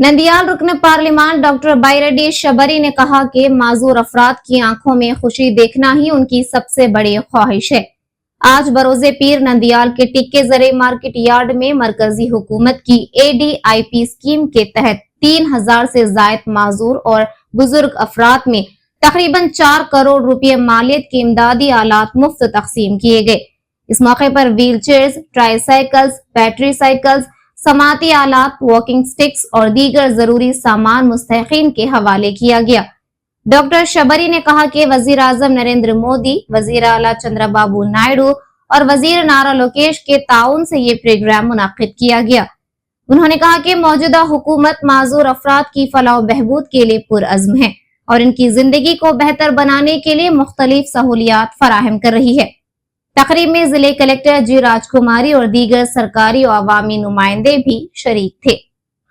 नंदियाल रुकन parliament doctor Byreddy Shabari ने कहा कि माजूर अफराद की आंखों में खुशी देखना ही उनकी सबसे बड़ी ख्वाहिश है। आज बरोजे पीर नंदियाल के टिक्के जरे मार्केट यार्ड में मरकजी हुकूमत की ADIP स्कीम के तहत 3000 से जायद माजूर और बुजुर्ग अफराद में तकरीबन 4 करोड़ रुपए मालियत के इमदादी आलात मुफ्त तकसीम किए गए। इस मौके पर wheel chairs, tricycles, battery cycles, समाती आलात, वॉकिंग स्टिक्स और दीगर जरूरी सामान मुस्तहिकीन के हवाले किया गया। डॉक्टर शबरी ने कहा कि वजीर आजम नरेंद्र मोदी, वजीर आला चंद्रबाबू नायडू और वजीर नारा लोकेश के ताउन से ये प्रोग्राम मुनाकिद किया गया। उन्होंने कहा कि मौजूदा हुकूमत माजूर अफराद की फलाह बहबूद के लिए पुरअज़्म है और इनकी जिंदगी को बेहतर बनाने के लिए मुख्तलिफ सहूलियात फराहम कर रही है। तकरीब में जिले कलेक्टर जी राजकुमारी और दीगर सरकारी और अवामी नुमाइंदे भी शरीक थे।